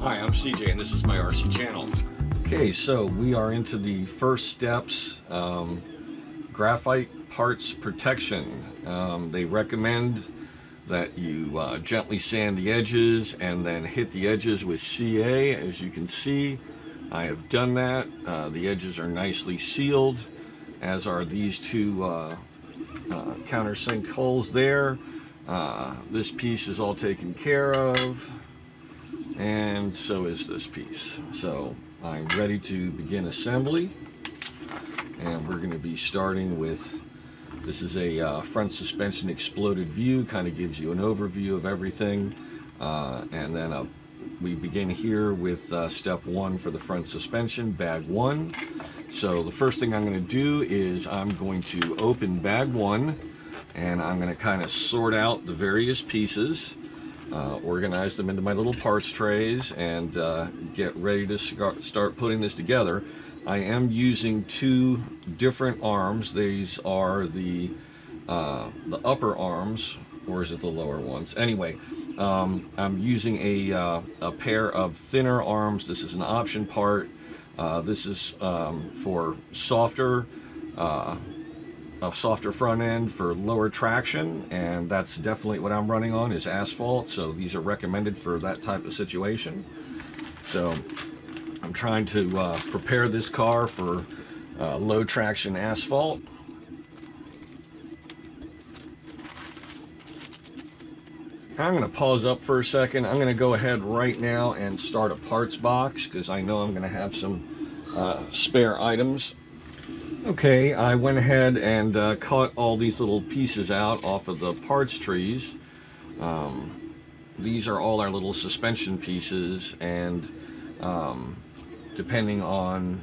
Hi, I'm CJ and this is my RC channel. Okay, so we are into the first steps, graphite parts protection. They recommend that you gently sand the edges and then hit the edges with CA. As you can see, I have done that. The edges are nicely sealed, as are these two countersink holes there. This piece is all taken care of, and so is this piece. So I'm ready to begin assembly, and we're going to be starting with, this is a front suspension exploded view, kind of gives you an overview of everything, and then we begin here with step one for the front suspension, bag one. So the first thing I'm going to do is I'm going to open bag one, and I'm going to kind of sort out the various pieces, organize them into my little parts trays, and get ready to start putting this together. I am using two different arms. These are the upper arms, or is it the lower ones? Anyway, I'm using a pair of thinner arms. This is an option part. This is for softer, a softer front end for lower traction, and that's definitely what I'm running on, is asphalt. So these are recommended for that type of situation. So I'm trying to prepare this car for low traction asphalt. I'm going to pause up for a second. I'm going to go ahead right now and start a parts box, because I know I'm going to have some spare items. Okay, I went ahead and cut all these little pieces out off of the parts trees. These are all our little suspension pieces, and depending on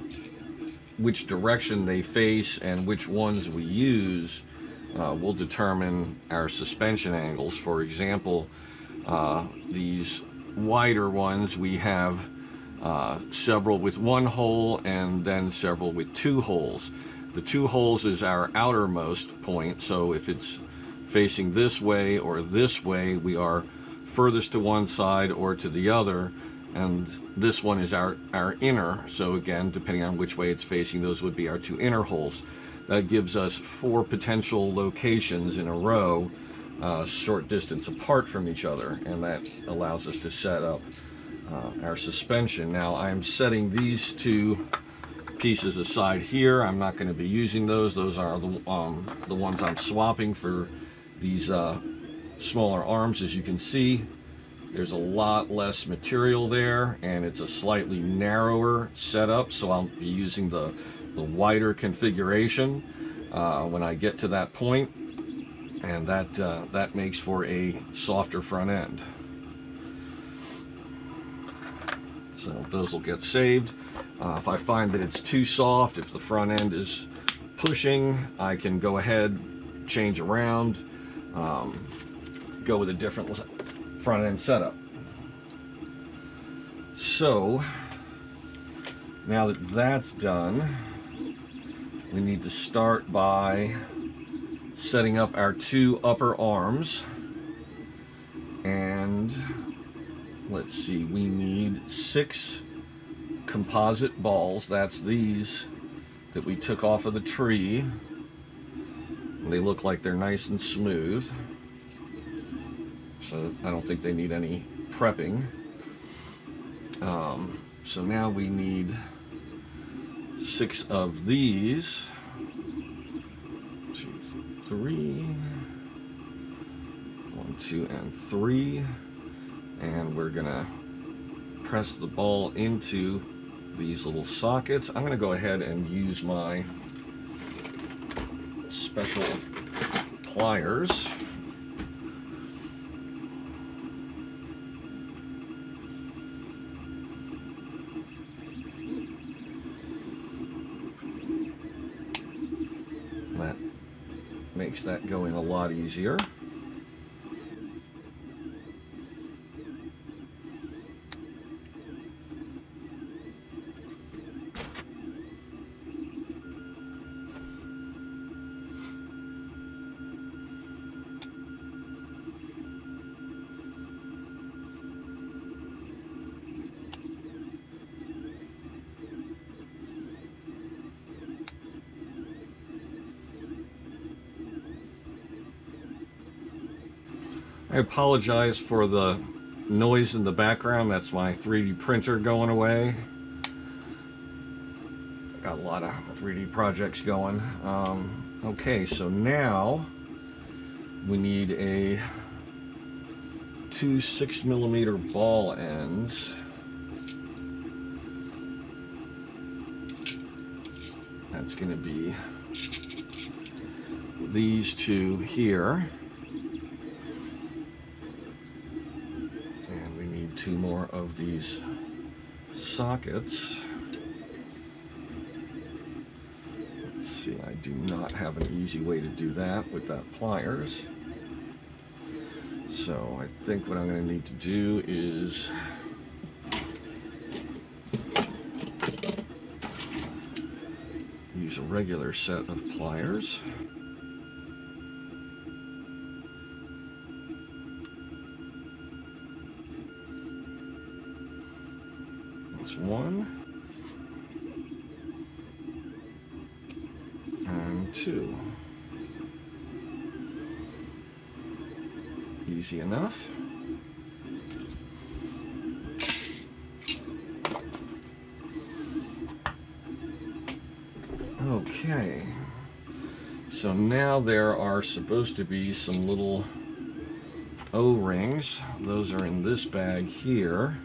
which direction they face and which ones we use, will determine our suspension angles. For example, these wider ones, we have several with one hole and then several with two holes. The two holes is our outermost point, so if it's facing this way or this way, we are furthest to one side or to the other, and this one is our inner. So again, depending on which way it's facing, those would be our two inner holes. That gives us 4 potential locations in a row, short distance apart from each other, and that allows us to set up our suspension. Now I'm setting these two pieces aside here. I'm not going to be using those. Those are the ones I'm swapping for these smaller arms. As you can see, there's a lot less material there, and it's a slightly narrower setup, so I'll be using the wider configuration when I get to that point, and that makes for a softer front end. So those will get saved. If I find that it's too soft, if the front end is pushing, I can go ahead, change around, go with a different front end setup. So now that that's done, we need to start by setting up our two upper arms. And let's see, we need 6 composite balls. That's these that we took off of the tree. They look like they're nice and smooth, so I don't think they need any prepping. So now we need 6 of these. 2, 3. 1, 2, and 3. And we're gonna press the ball into these little sockets. I'm gonna go ahead and use my special pliers. That makes that going a lot easier. I apologize for the noise in the background. That's my 3D printer going away. Got a lot of 3D projects going. Okay, so now we need two 6mm ball ends. That's going to be these two here. And we need two more of these sockets. Let's see, I do not have an easy way to do that with that pliers. So I think what I'm going to need to do is use a regular set of pliers. That's one. And two. Easy enough. Okay, so now there are supposed to be some little O-rings. Those are in this bag here.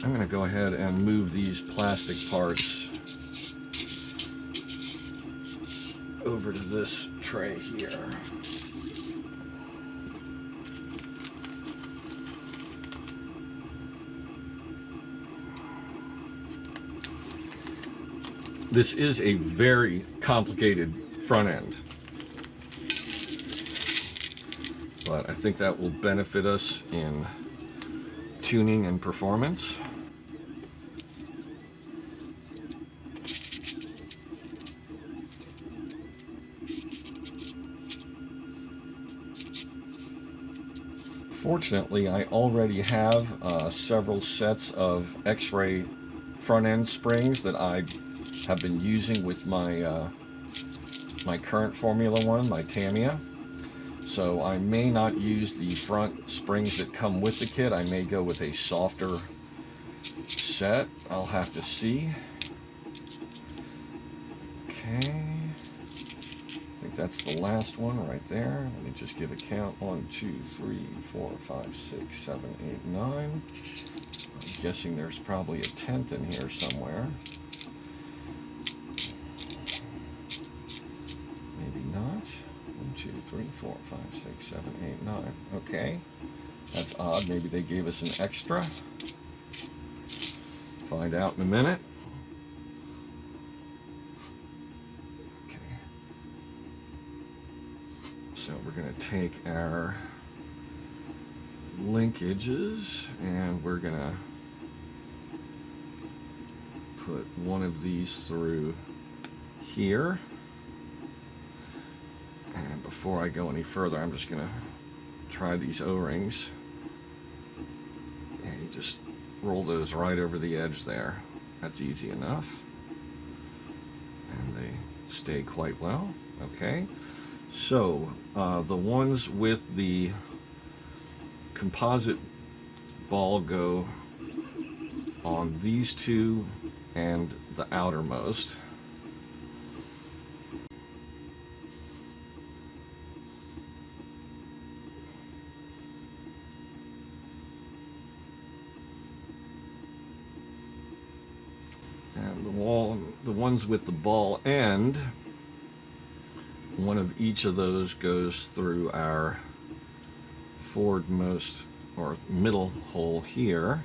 I'm going to go ahead and move these plastic parts over to this tray here. This is a very complicated front end, but I think that will benefit us in tuning and performance. Fortunately, I already have several sets of Xray front end springs that I have been using with my my current Formula One, my Tamiya. So I may not use the front springs that come with the kit. I may go with a softer set. I'll have to see. Okay. I think that's the last one right there. Let me just give a count. 1, 2, 3, 4, 5, 6, 7, 8, 9. I'm guessing there's probably a 10th in here somewhere. Maybe not. 1, 2, 3, 4, 5, 6, 7, 8, 9. Okay. That's odd. Maybe they gave us an extra. Find out in a minute. Okay. So we're going to take our linkages and we're going to put one of these through here. And before I go any further, I'm just going to try these O-rings. And you just roll those right over the edge there. That's easy enough. And they stay quite well. Okay. So the ones with the composite ball go on these two and the outermost. And the ones with the ball end, one of each of those goes through our forwardmost or middle hole here.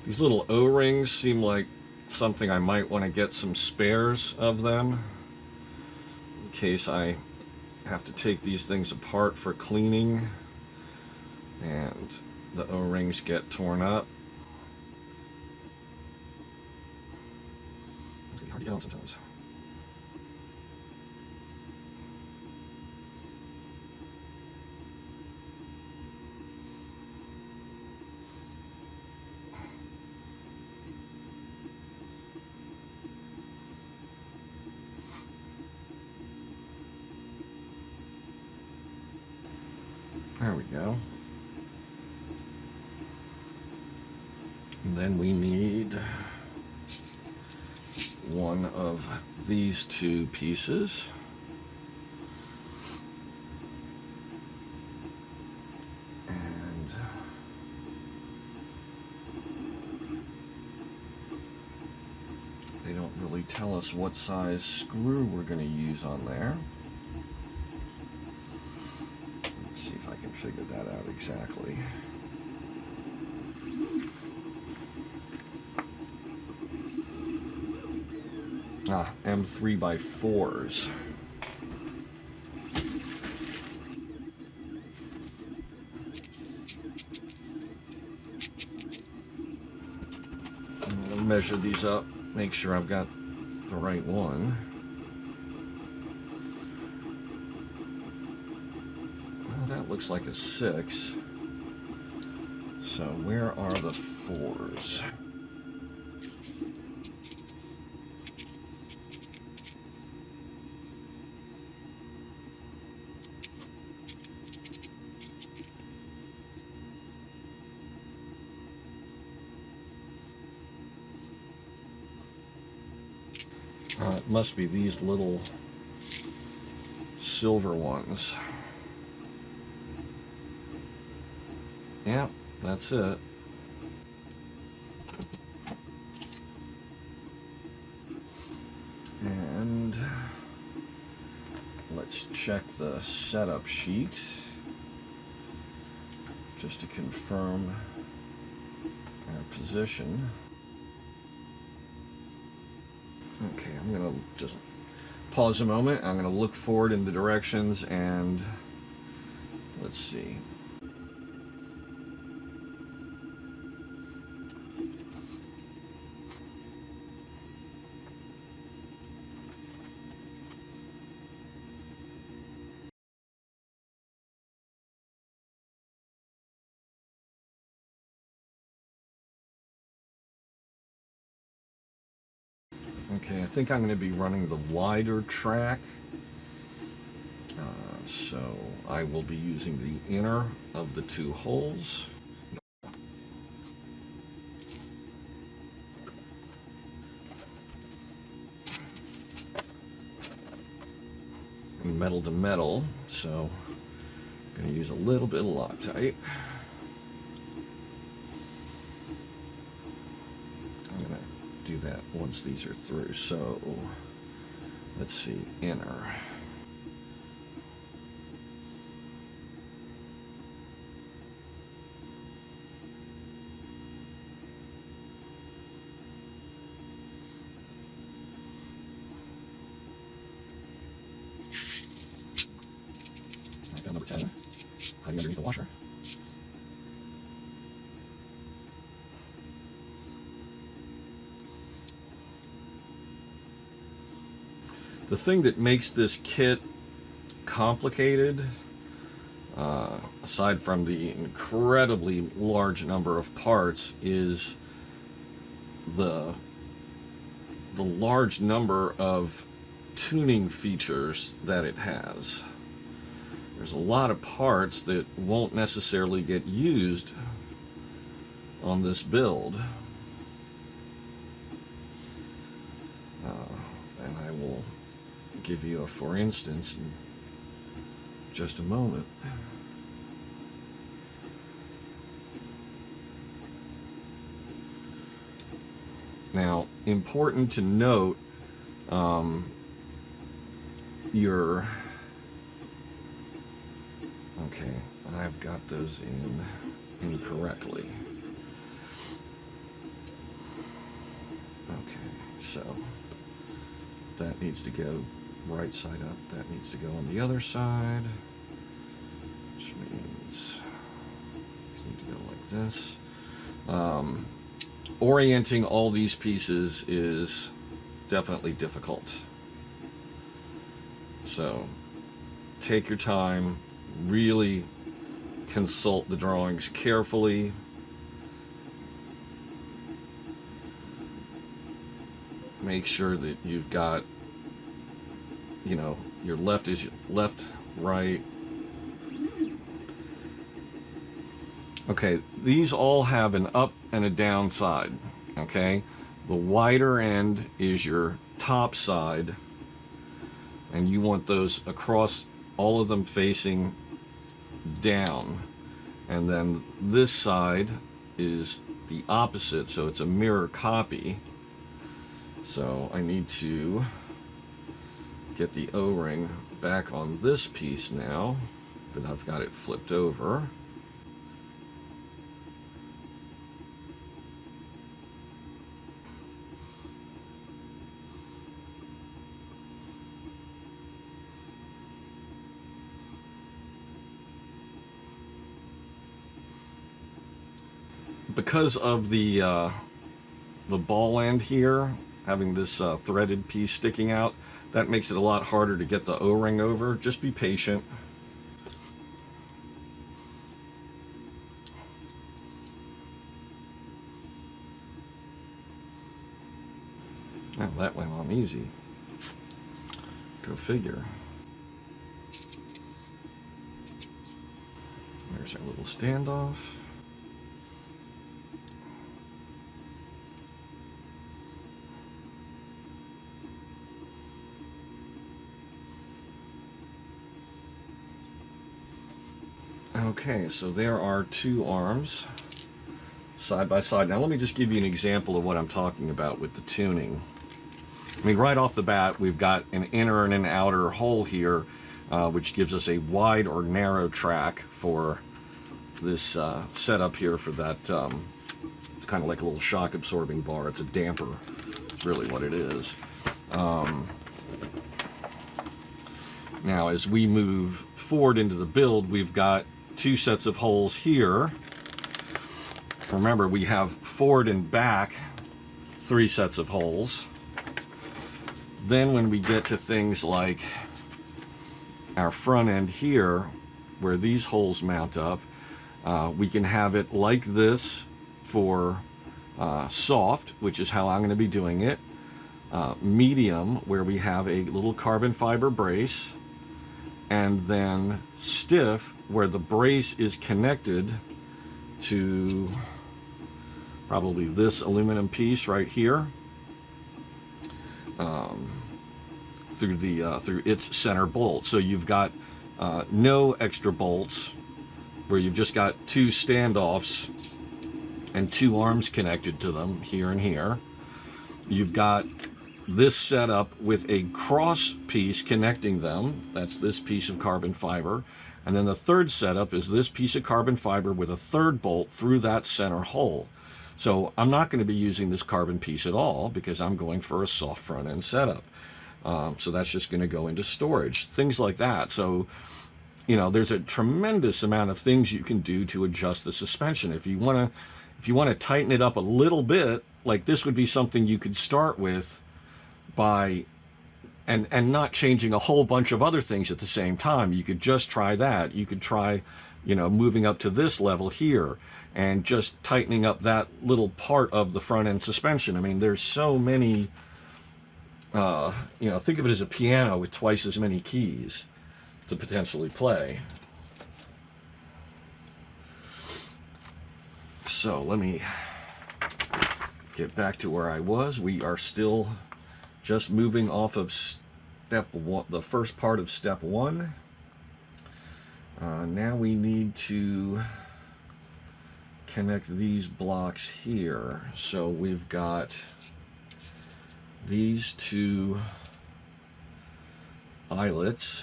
These little O-rings seem like something I might want to get some spares of them in case I have to take these things apart for cleaning and the O-rings get torn up. It's gonna be hard to get on sometimes. There we go. And then we need one of these two pieces. And they don't really tell us what size screw we're going to use on there. Let's see if I can figure that out exactly. M3x4s. I'm going to measure these up, make sure I've got the right one. Well, that looks like a 6. So where are the 4s? It must be these little silver ones. Yeah, that's it. And let's check the setup sheet just to confirm our position. Okay, I'm going to just pause a moment. I'm going to look forward in the directions and let's see. Okay, I think I'm going to be running the wider track, so I will be using the inner of the two holes. Metal to metal, so I'm going to use a little bit of Loctite. I'm going to do that once these are through. So let's see, inner. I got number 10 hiding underneath the washer. The thing that makes this kit complicated, aside from the incredibly large number of parts, is the large number of tuning features that it has. There's a lot of parts that won't necessarily get used on this build. And I will give you a for instance in just a moment. Now, important to note, okay, I've got those in incorrectly. Okay, so that needs to go right side up, that needs to go on the other side, which means you need to go like this. Orienting all these pieces is definitely difficult. So take your time, really consult the drawings carefully. Make sure that you've got, you know, your left is left, right, Okay, these all have an up and a down side, okay? The wider end is your top side, and you want those across, all of them facing down. And then this side is the opposite, so it's a mirror copy. So I need to get the O-ring back on this piece now that I've got it flipped over. Because of the ball end here, having this threaded piece sticking out, that makes it a lot harder to get the O-ring over. Just be patient. Oh, that went on easy. Go figure. There's our little standoff. Okay, so there are two arms side by side. Now let me just give you an example of what I'm talking about with the tuning. I mean, right off the bat, we've got an inner and an outer hole here, which gives us a wide or narrow track for this setup here for that. It's kind of like a little shock absorbing bar. It's a damper. It's really what it is. Now, as we move forward into the build, we've got two sets of holes here. Remember, we have forward and back 3 sets of holes. Then when we get to things like our front end here, where these holes mount up, we can have it like this for soft, which is how I'm going to be doing it. Medium, where we have a little carbon fiber brace. And then stiff, where the brace is connected to probably this aluminum piece right here, through its center bolt. So you've got no extra bolts, where you've just got 2 standoffs and 2 arms connected to them here and here. You've got this setup with a cross piece connecting them. That's this piece of carbon fiber. And then the third setup is this piece of carbon fiber with a 3rd bolt through that center hole. So I'm not going to be using this carbon piece at all because I'm going for a soft front end setup. So that's just going to go into storage, things like that. So, you know, there's a tremendous amount of things you can do to adjust the suspension. If you want to tighten it up a little bit, like this would be something you could start with by and not changing a whole bunch of other things at the same time. You could just try that. You could try, you know, moving up to this level here and just tightening up that little part of the front end suspension. I mean, there's so many, you know, think of it as a piano with twice as many keys to potentially play. So let me get back to where I was. We are still just moving off of step 1, the first part of step 1. Now we need to connect these blocks here. So we've got these 2 eyelets,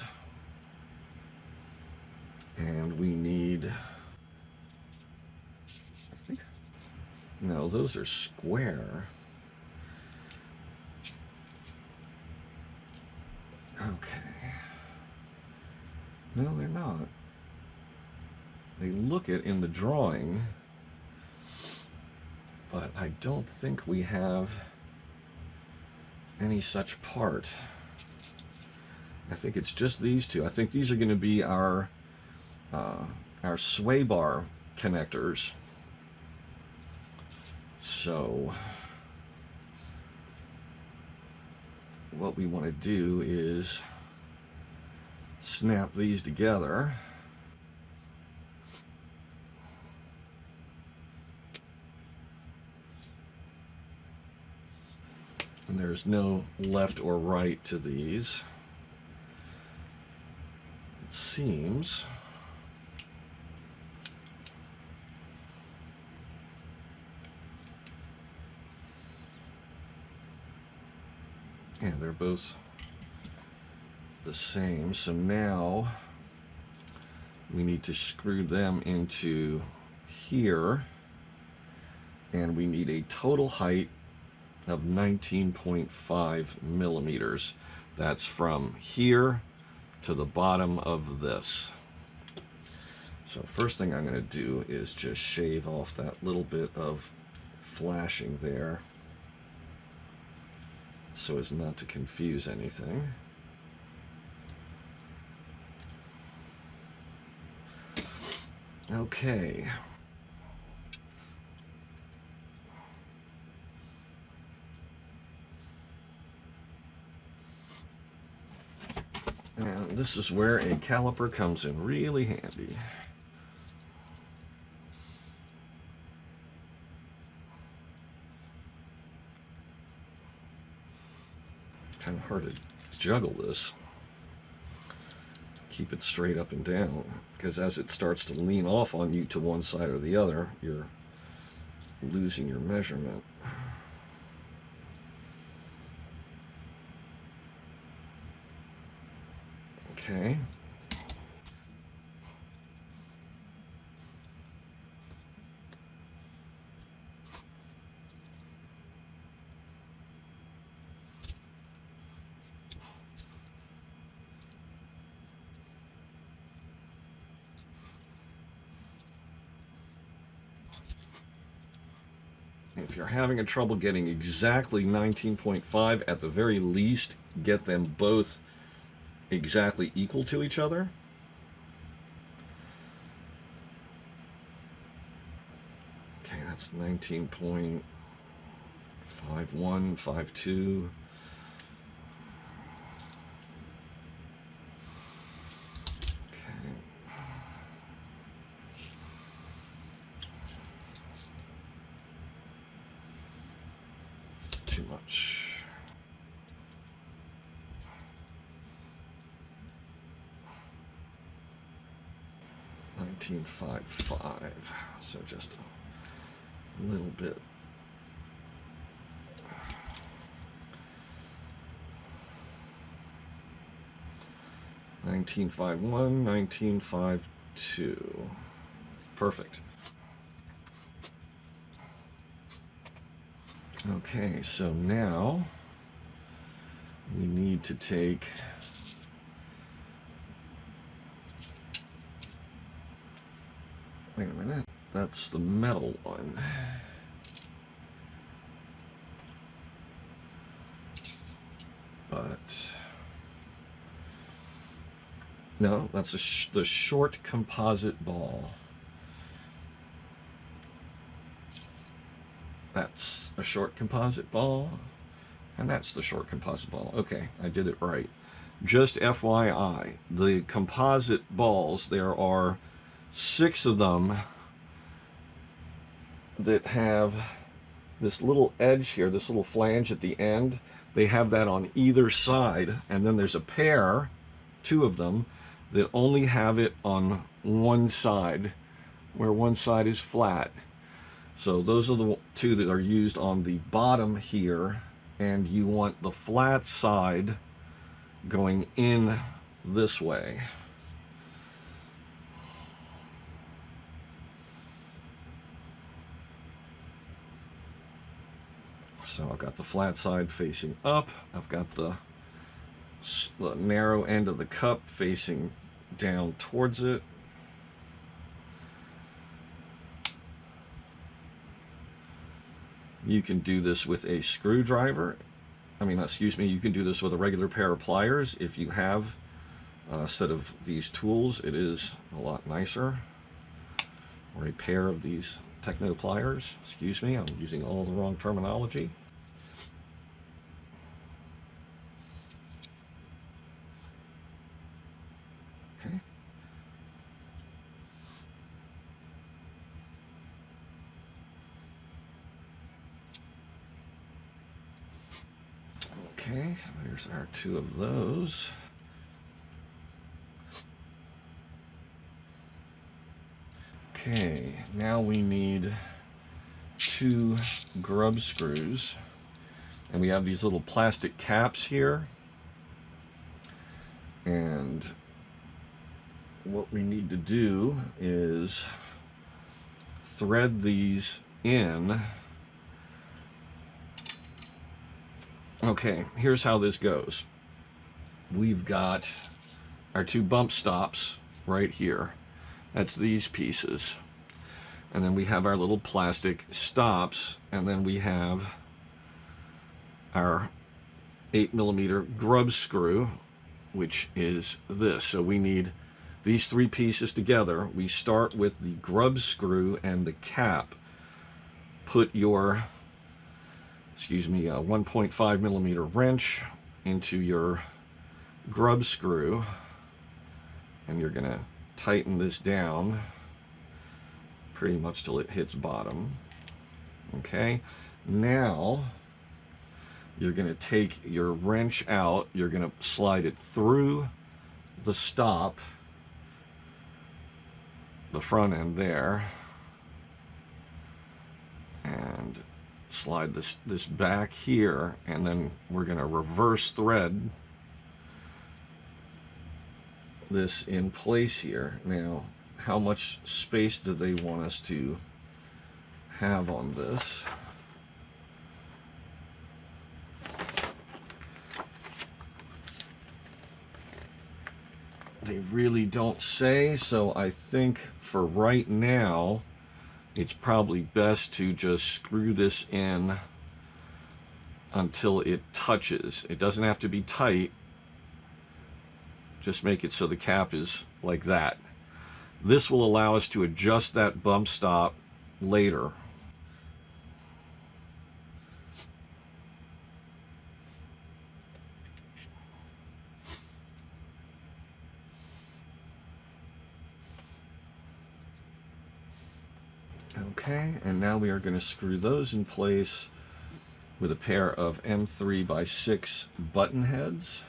and we need, I think, no, those are square. Okay. No, they're not. They look it in the drawing, but I don't think we have any such part. I think it's just these 2. I think these are going to be our sway bar connectors. So what we want to do is snap these together. There's no left or right to these. It seems. Yeah, they're both the same. So now we need to screw them into here, and we need a total height of 19.5 millimeters. That's from here to the bottom of this. So first thing I'm going to do is just shave off that little bit of flashing there so as not to confuse anything. Okay. And this is where a caliper comes in really handy. Kind of hard to juggle this. Keep it straight up and down, because as it starts to lean off on you to one side or the other, you're losing your measurement. Okay. If you're having a trouble getting exactly 19.5, at the very least, get them both exactly equal to each other. Okay, that's 19.51, 52. Too much. $19.55, so just a little bit. $19.51, $19.52. Perfect. Okay, so now we need to take wait a minute, that's the metal one. But no, that's the short composite ball. That's a short composite ball, and that's the short composite ball. Okay, I did it right. Just FYI, the composite balls, there are 6 of them that have this little edge here, this little flange at the end. They have that on either side, and then there's a pair, 2 of them, that only have it on one side, where one side is flat. So those are the 2 that are used on the bottom here, and you want the flat side going in this way. So I've got the flat side facing up, I've got the narrow end of the cup facing down towards it. You can do this with a screwdriver. Excuse me, you can do this with a regular pair of pliers. If you have a set of these tools, it is a lot nicer. Or a pair of these Techno pliers. Excuse me, I'm using all the wrong terminology. Okay. Okay, there's our two of those. Okay, now we need 2 grub screws, and we have these little plastic caps here, and what we need to do is thread these in. Okay, here's how this goes. We've got our 2 bump stops right here. That's these pieces. And then we have our little plastic stops, and then we have our 8mm grub screw, which is this. So we need these 3 pieces together. We start with the grub screw and the cap. Put your 1.5mm wrench into your grub screw, and you're gonna tighten this down pretty much till it hits bottom. Okay, now you're gonna take your wrench out, you're gonna slide it through the stop, the front end there, and slide this back here, and then we're gonna reverse thread this in place here. Now, how much space do they want us to have on this? They really don't say, so I think for right now it's probably best to just screw this in until it touches. It doesn't have to be tight. Just make it so the cap is like that. This will allow us to adjust that bump stop later. Okay, and now we are going to screw those in place with a pair of M3x6 button heads.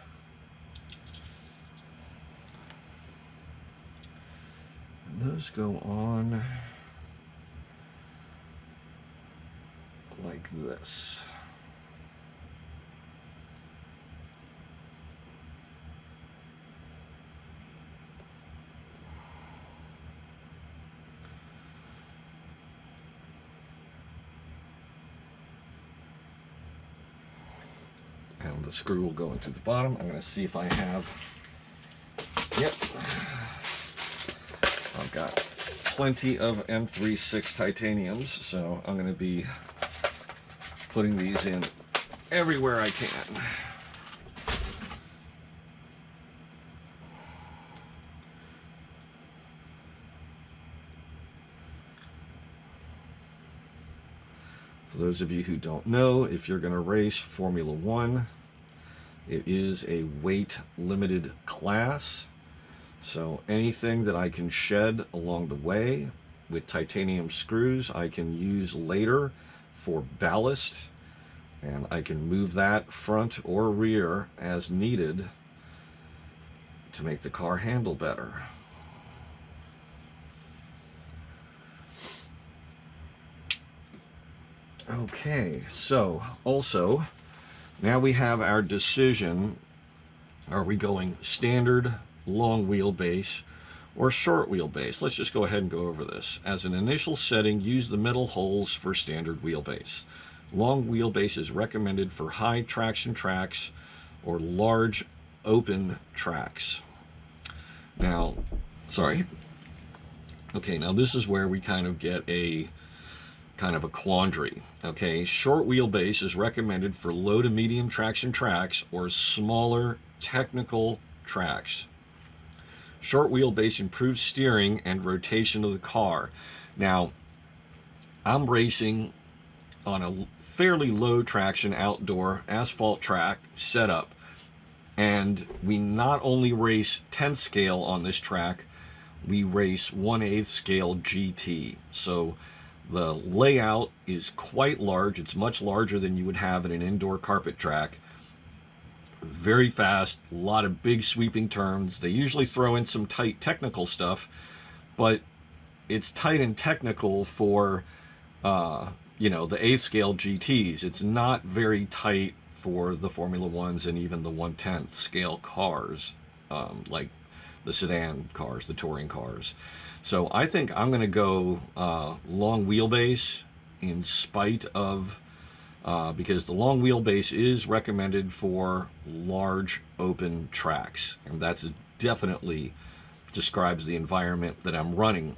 Those go on like this. And the screw will go into the bottom. I'm going to see if I have, yep, I've got plenty of M3x6 titaniums, so I'm going to be putting these in everywhere I can. For those of you who don't know, if you're going to race Formula One, it is a weight limited class. So anything that I can shed along the way with titanium screws, I can use later for ballast, and I can move that front or rear as needed to make the car handle better. Okay, so also now we have our decision. Are we going standard long wheelbase or short wheelbase? Let's just go ahead and go over this. As an initial setting, use the middle holes for standard wheelbase. Long wheelbase is recommended for high traction tracks or large open tracks. Now, sorry. Okay, now this is where we kind of get a quandary. Okay, short wheelbase is recommended for low to medium traction tracks or smaller technical tracks. Short wheelbase improves steering and rotation of the car. Now, I'm racing on a fairly low traction outdoor asphalt track setup, and we not only race 10th scale on this track, we race 1/8 scale GT. So the layout is quite large. It's much larger than you would have in an indoor carpet track. very fast, a lot of big sweeping turns. They usually throw in some tight technical stuff, but it's tight and technical for, you know, the 8th scale GTs. It's not very tight for the Formula Ones and even the 1/10th scale cars, like the sedan cars, the touring cars. So I think I'm going to go long wheelbase in spite of, because the long wheelbase is recommended for large open tracks, and that's definitely describes the environment that I'm running.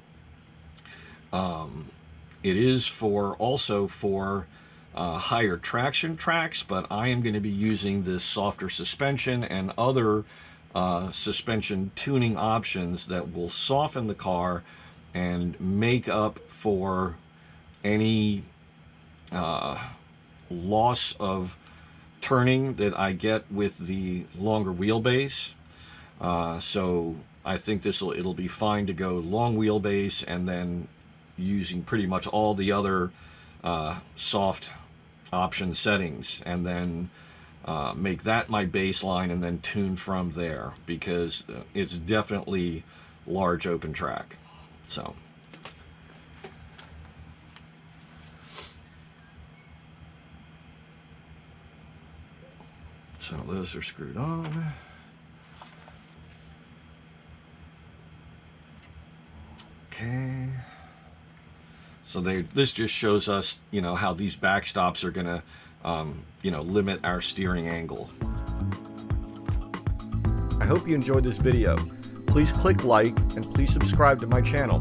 It is also for higher traction tracks, but I am going to be using this softer suspension and other suspension tuning options that will soften the car and make up for any loss of turning that I get with the longer wheelbase. So I think it'll be fine to go long wheelbase and then using pretty much all the other soft option settings, and then make that my baseline and then tune from there, because it's definitely large open track. So those are screwed on. Okay. So this just shows us, you know, how these backstops are gonna, you know, limit our steering angle. I hope you enjoyed this video. Please click like and please subscribe to my channel.